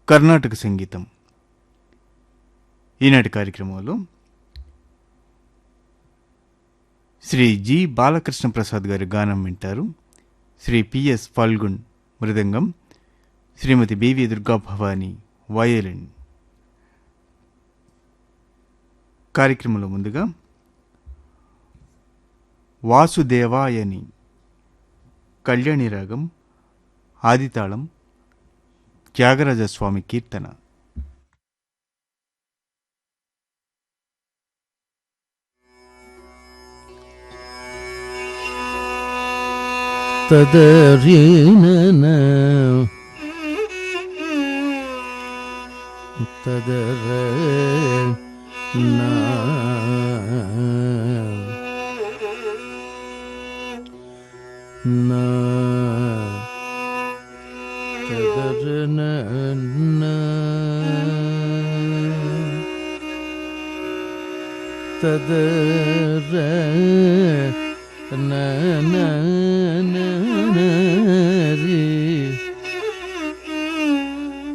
కర్ణాటక సంగీతం. ఈనాటి కార్యక్రమంలో శ్రీ జి బాలకృష్ణ ప్రసాద్ గారి గానం వింటారు. శ్రీ పిఎస్ ఫల్గున్ మృదంగం, శ్రీమతి బివి దుర్గా భవాని వయలిన్. కార్యక్రమంలో ముందుగా వాసుదేవాయని కళ్యాణి రాగం ఆదితాళం త్యాగరాజస్వామి కీర్తన. ತದರಿನನ ತದರ ನ ತದರನ ತದರ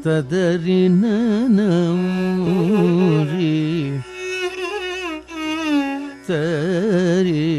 ತದರಿ ನರಿ ತರಿ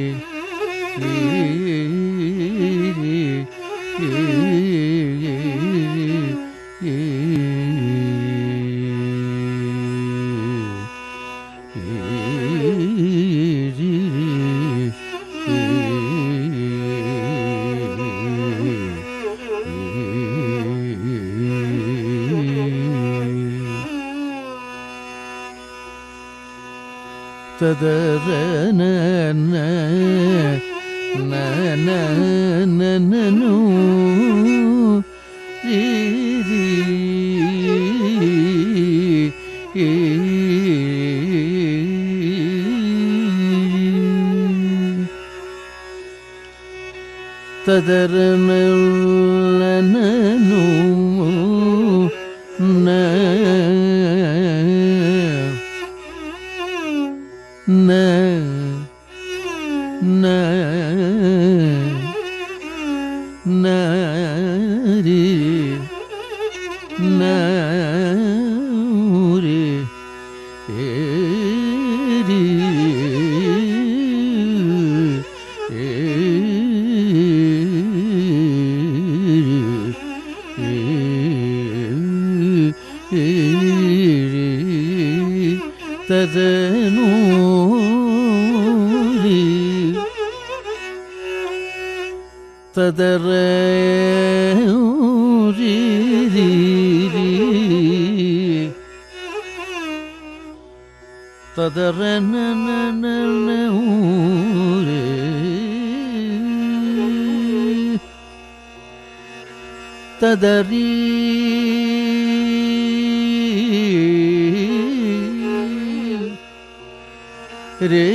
ತದರ ನನು ತದರ ನನು ತದನು ತದರ ತದರ ತದರಿ ರೇ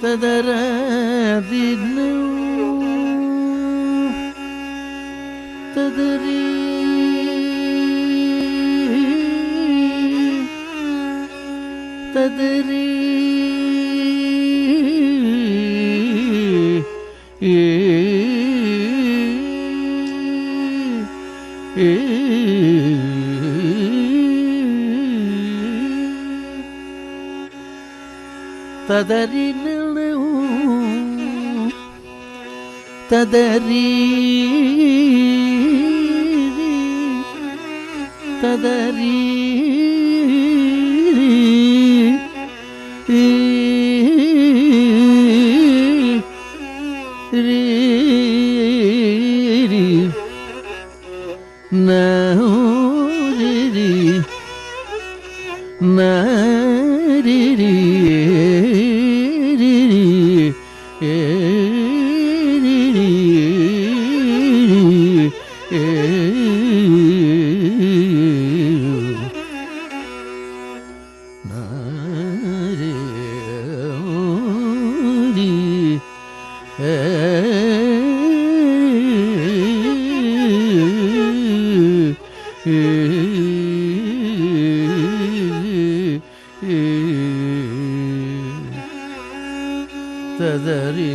ತದರ ತದರಿ ತದರಿ ತದರಿ ತದರಿ ತದರಿ ತದರಿ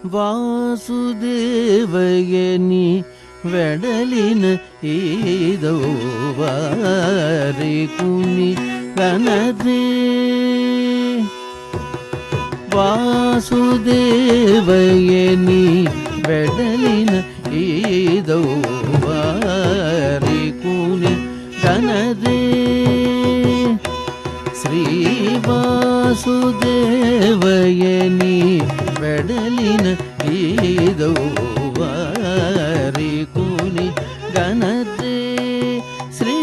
వాసుదేవయని వెడలిన ఏదో వారికుని గనరే వాసుదేవయని వెడలిన ఏదో వారికుని గనరే శ్రీ వాసుదేవయని వెడలిన ఏదో వారికుని గనరే శ్రీ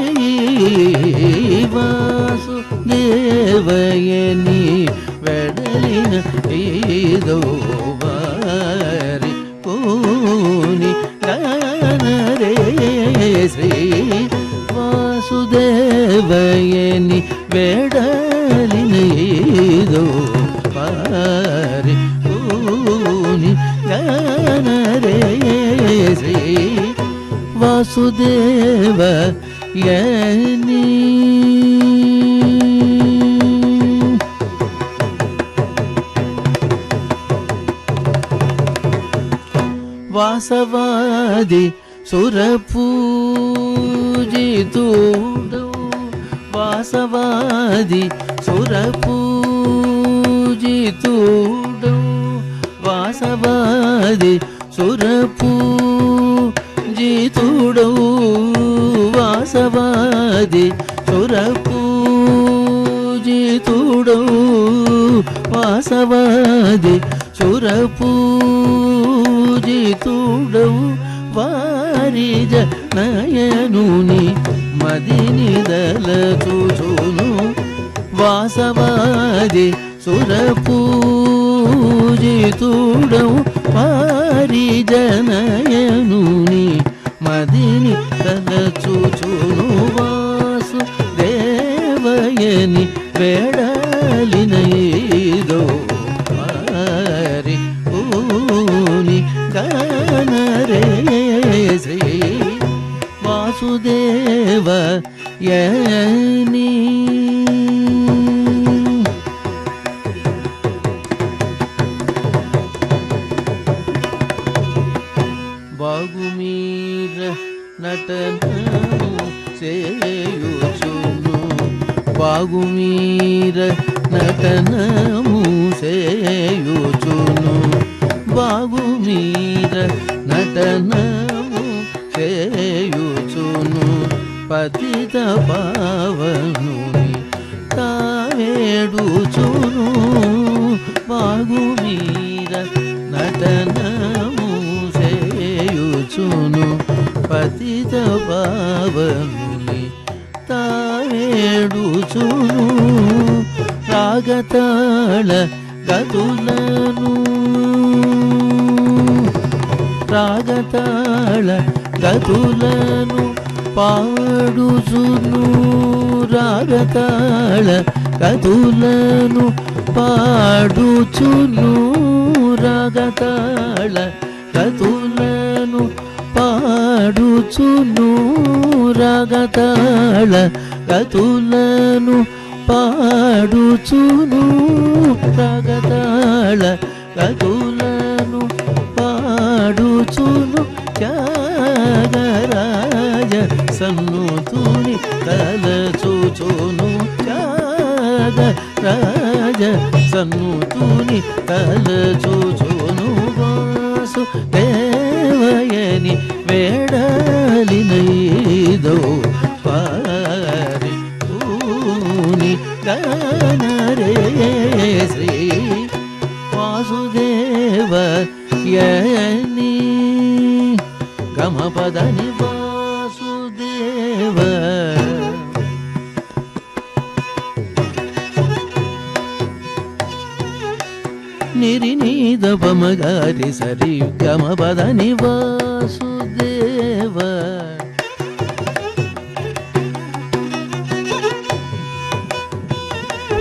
వాసుదేవయని వెడలిన ఏదో వారికుని గనరే శ్రీ వాసుదేవయని వెడలిన ఏదో వారికుని గనరే శ్రీ వాసుదేవయని వాసవాది సురపూజితుడు వాసవాది సురపూజితుడు వాసవాది సురపూజితుడు వాసవాది సురపూజితుడు వాసవాది సురపూజితుడవు వారిజ నయనుని మదినిదల చూచును వాసవాది సురపూజితుడవు వారిజ నయనుని మదిని తల చూచును వాసుదేవయని వెడలిన ఏదో వారికుని గనరే శ్రీ వాసుదేవయని బాగుమీర నటనము సేయుచును బాగుమీర నటనము సేయుచును బాగుమీర నటనము సేయుచును పతిత పావనుని తావేడుచును బాగుమీర నటనము సేయుచును పతిత పావనుని తావేడుచును రాగతాళ గతులను రాగతాళ గతులను పాడుచును రాగతాళ గతులను పాడుచును రాగతాళ గతులను పాడుచును రాగతాళ గతులను పాడుచును రాగతాళ గతులను పాడుచును త్యాగరాజ సన్నుతుని తలచుచును త్యాగరాజ సన్నుతుని తలచుచును వాసుదేవయని వెడలిన ఏదో వారికుని గనరే శ్రీ వాసుదేవయని గమపదని వాసుదేవ నిరినీద పమగారి సరి గమపదని వాసుదేవ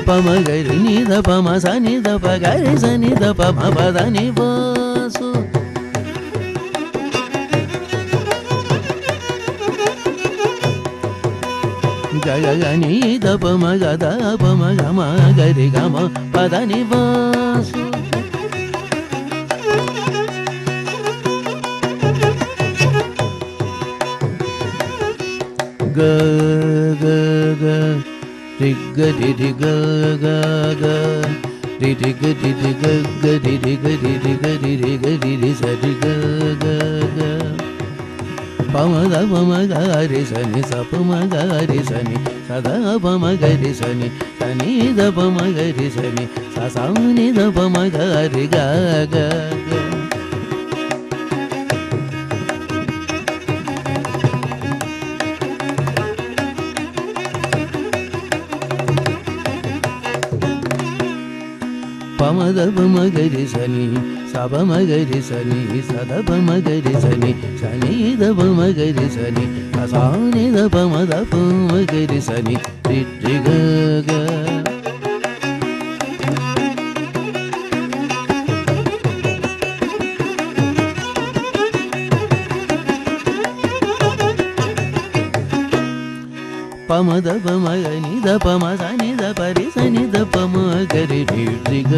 పమగరి నిద పమ సనిద పగరి సనిద పమ పదని వాసు గగనీద పమ గద పమ గమ గరి గమ పదని Vasu ri ri ga ga ga ri ri ga ri ri ga ga ri ri ga ri ri ga ri ri ga ri ri sa ri ga ga ga pa ma da pa ma ga ri sa ni sa pa ma ga ri sa ni sa da pa ma ga ri sa ni da pa ma ga ri sa ni sa ni da pa ma ga ri ga ga ga పమద పమగరి సని సబ మగరి సని సద పమగరి సని సని the పమగరి సని ససాని the పమద పమగరి సని రి రి గ గ పమద పమగని ద పమ సని ద పరి సని ద పమగరి రి రి గ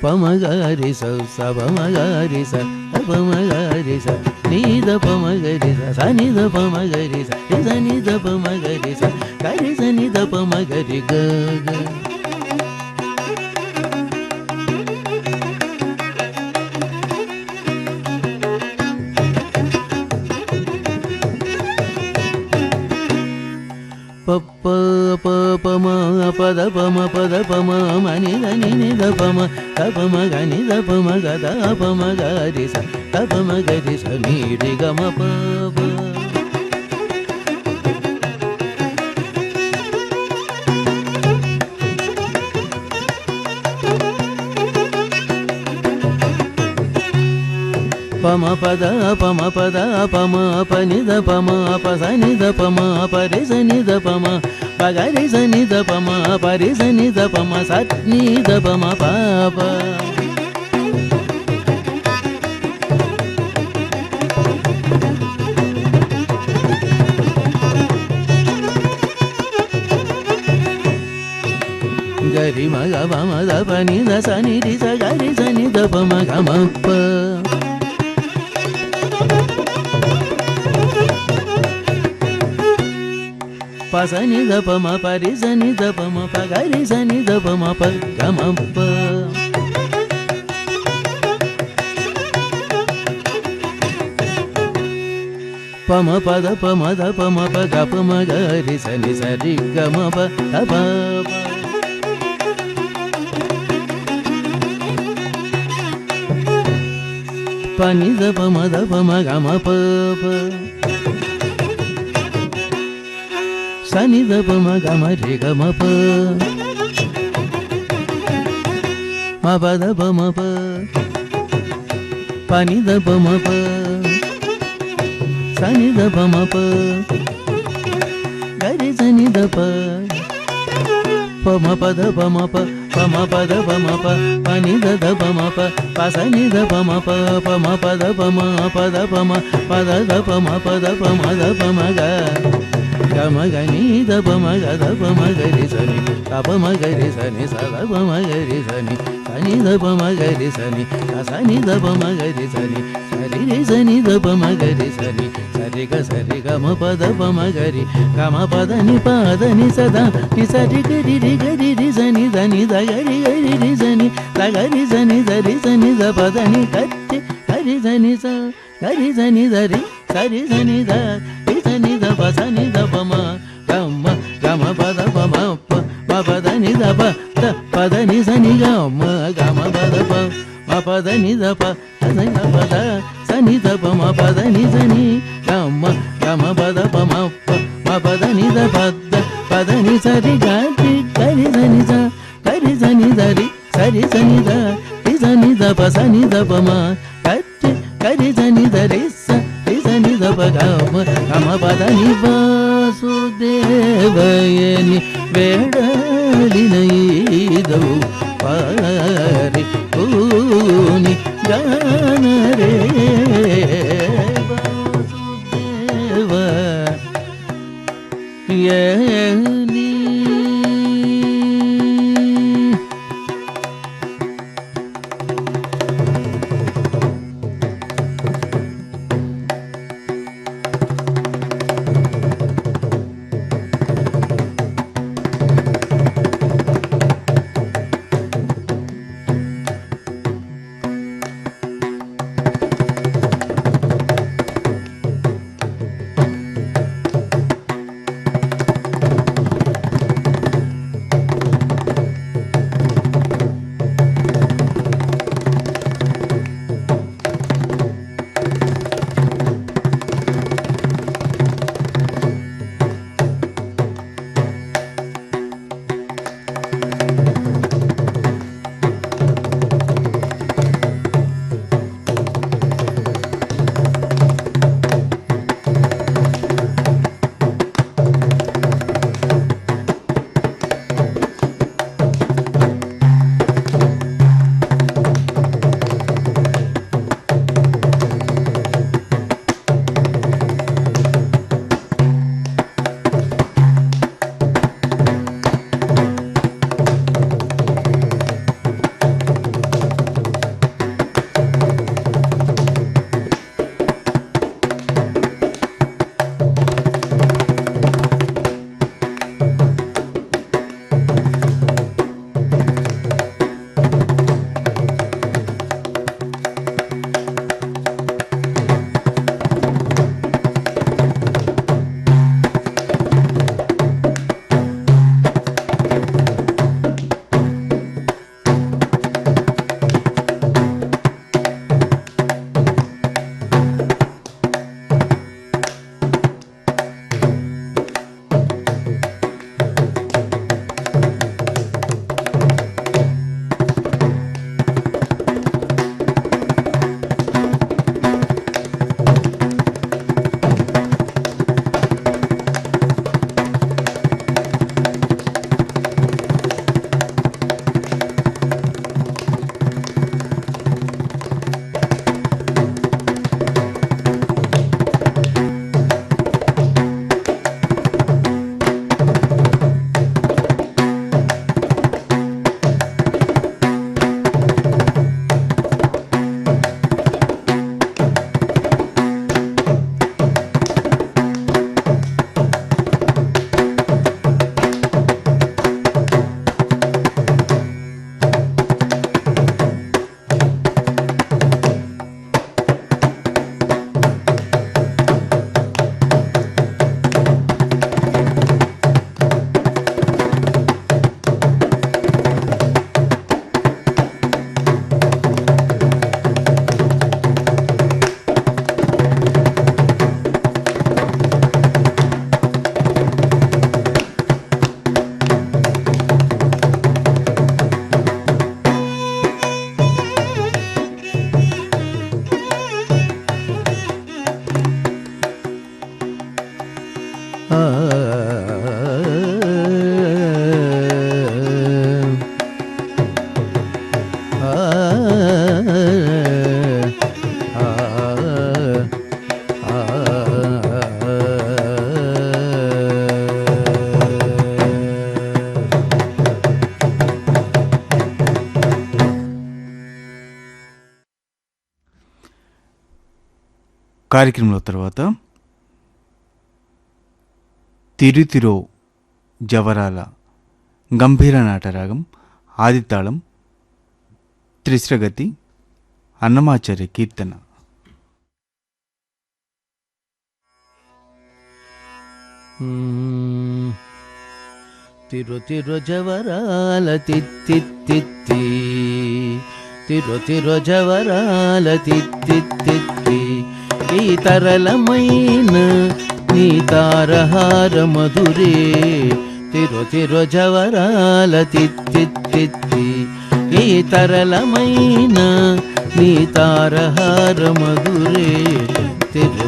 పమగరి స పమగరి స పమగరి స ని ద పమగరి స సని ద పమగరి స సని ద పమగరి స గరి సని ద పమగరి గ గ పప్ప పమ పద పమ మని దని ని ద పమ తపమ గని ద పమ గద పమ గరి స తపమ గరి స ని రి గ మ ప పమ పద పమ పని ద పమ సని ద పమ పరి సని ద పమ పగరి సని ద పమ పరి సని ద పమ సని ద పమ పాప గరి మగ పమ ద పని ద సని రి స గరి సని ద పమ గమ ప పసని ద పమ పరి సని ద పమ పగరి సని ద పమ ప గమ ప పమ పద పమ ద పమ ప గ పమ గరి సని సరి గమ ప ద ప పని ద పమ గమ ప ప సని ద పమ గమ రి గమ ప మ పద పమ ప పని ద పమ ప సని ద పమ ప గరి సని ద ప పమ పద పమ ప పమ పద పమ ప పని ద పమ ప పసని ద పమ ప పమ పద పమ పద పమ పద ద పమ పద పమ ద పమ గ గమ గని ద పమ గ ద పమ గరి సని ద పమ గరి సని స ద పమ గరి సని సని ద పమ గరి సని సని ద పమ గరి సని సరి రి సని ద పమ గరి సని సరి గ మ పద పమ గరి గమ పద ని పద ని సదా ని సరి గరి రి గరి రి సని ద ని ద గరి గరి రి సని ద గరి సని ద రి సని ద పద ని కట్టి గరి సని స గరి సని ద రి సరి సని ద రి సని ద ప సని ద పమ గమ గమ పద పమ ప మ పద ని ద ప ద పద ని సని గమ గమ పద ప మ పద ని ద ప సని ద పద సని ద ప మ పద ని సని గమ గమ పద పమ ప మ పద ని ద పద ని సరి గరి గరి సని స గరి సని ద రి సరి సని ద రి సని ద ప సని ద ప మ గరి గరి సని ద రి స రి సని ద ప గమ గమ పద ని వాసుదేవయని వేడలిన ఈదవు పారి పూని గానరే వాసుదేవ యని కార్యక్రమంలో తర్వాత తిరుతిరో జవరాల గంభీర నాటరాగం ఆదితాళం త్రిశ్రగతి అన్నమాచార్య కీర్తన. తిరు జవరాల తిత్తిత్తి తిరు జవరాల తిత్తిత్తి ఈ తరళమైన నీ తారహార మధురే తిరు జవరాల తిత్తిత్తి ఈ తరళమైన నీ తారహార మధురే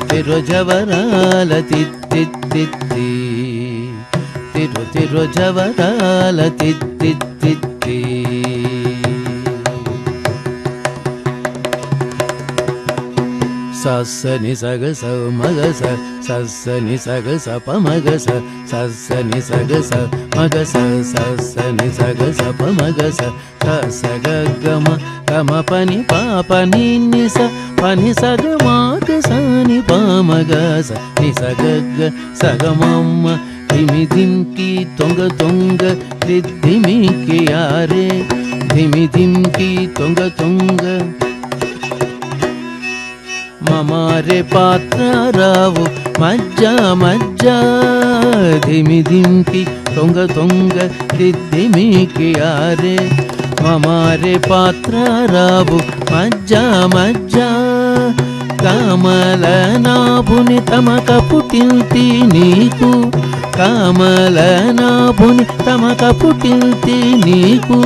తిరు జవరాల తిత్తిత్తి తిరు జవరాల తిత్తిత్తి. సస్సని సగస మగస సస్సని సగస పమగస సస్సని సగస మగస సస్సని సగస పమగస సగమ గమ పని పాప నిస పని సగమాగ సని పామగస నిసగగ సగమమ్మ ధిమి ధింకి తొంగ తొంగ ధిమికి యారే ధిమి ధింకి తొంగ తొంగ మమారే పాత్ర రావు మజ్జా మజ్జా ధిమి ధింకి తొంగ తొంగ ధిమికి యారే మమారే పాత్ర రావు మజ్జా మజ్జా కామల నాభుని తమక పుటిల్తి నీకు కామల నాభుని తమక పుటిల్తి నీకు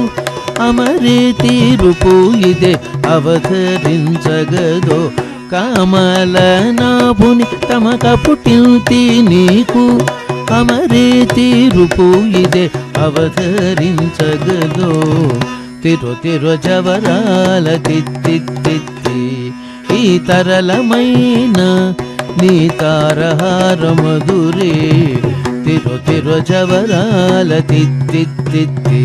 అమరే తీరుపు ఇదే అవతరించగదో కామల నాభుని తమక పుటిల్తి నీకు అమరే తీరుపు ఇదే అవతరించగదో తిరు జవరాల తిత్తిత్తి ఈ తరళమైన నీ తారహార మధురే తిరు జవరాల తిత్తిత్తి.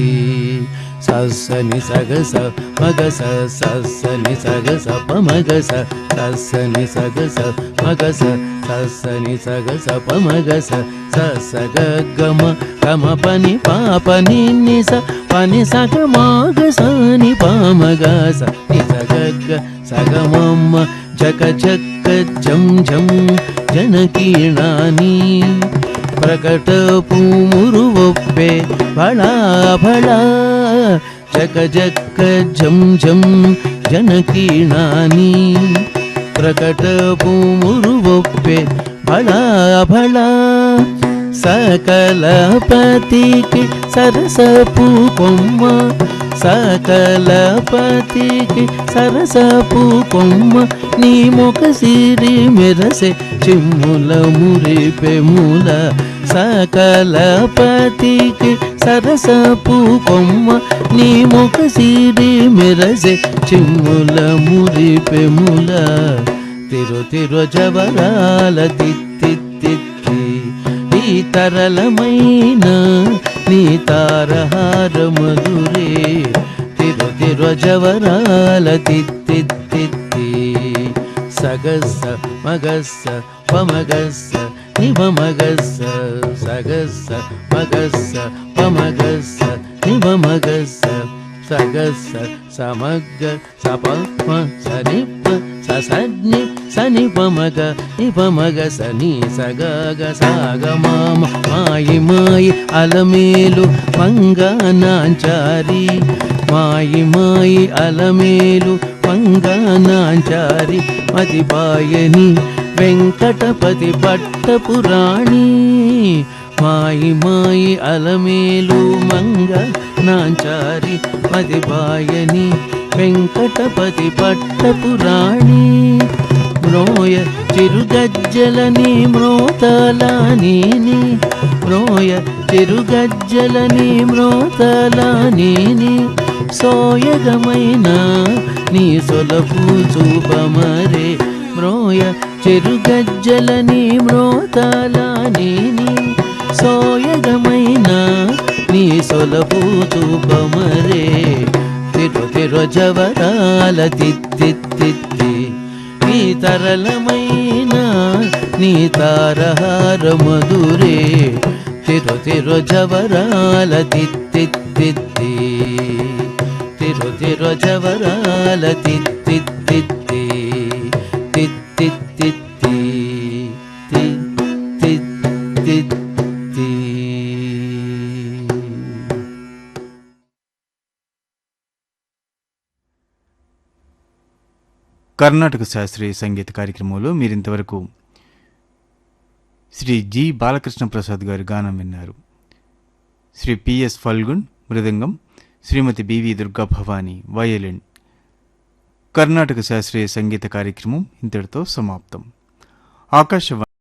సస్సని సగస మగస సస్సని సగస పమగస సస్సని సగస మగస సస్సని సగస పమగస సగమ గమ పని పాప నిస పని సగమాగ సని పామగస నిసగగ సగమమ్మ జగ జక్క జం జం జనకీర్ణాని ప్రకట పూమురువొప్పే బళా బళా జగ జక్క జం జం జనకీర్ణాని ప్రకట పూమురువొప్పే బళా బళా సకలపతికి సరసపు కొమ్మ సకలపతికి సరసపు కొమ్మ నీ ముఖ సిరి మెరసే చిమ్ముల మురిపె మూల సకలపతికి సరసపు కొమ్మ నీ ముఖ సిరి మెరసే చిమ్ముల మురిపె మూల తిరు జవరాల తిత్తిత్తి ఈ తరళమైన నీ తారహార మధురే తిరు జవరాల తిత్తిత్తి. సగస్స మగస్స పమగస్స నిమగస్స సగస్స మగస్స పమగస్స నిమగస్స సగస్స సమగ్గ సపమ సనిప సని సని పమగ నిపమగ సని సగగ సాగమామ మాయి మాయి అలమేలు మంగనాంచారి మాయి మాయి అలమేలు మంగనాంచారి మతిపాయని వెంకటపతి పట్టపురాణి మాయి మాయి అలమేలు మంగనాంచారి మతిపాయని వెంకటపతి పట్టపురాణి మ్రోయ చిరుగజ్జలని మ్రోతలానీని మ్రోయ చిరుగజ్జలని మ్రోతలానీని సోయగమైన నీ సొలపు చూపమరే మ్రోయ చిరుగజ్జలని మ్రోతలానీని సోయగమైన నీ సొలపు చూపమరే తిరు జవరాల తిత్తిత్తి ఈ తరళమైన నీ తారహార మధురే తిరు తిరు జవరాల తిత్తిత్తి తిరు తిరు జవరాల తిత్తిత్తి తిత్తిత్తి తిత్తిత్తి. కర్ణాటక శాస్త్రీయ సంగీత కార్యక్రమంలో మీరింతవరకు శ్రీ జి బాలకృష్ణ ప్రసాద్ గారి గానం విన్నారు. శ్రీ పిఎస్ ఫల్గున్ మృదంగం, శ్రీమతి బివి దుర్గా భవానీ వయలిన్. కర్ణాటక శాస్త్రీయ సంగీత కార్యక్రమం ఇంతటితో సమాప్తం. ఆకాశవాణి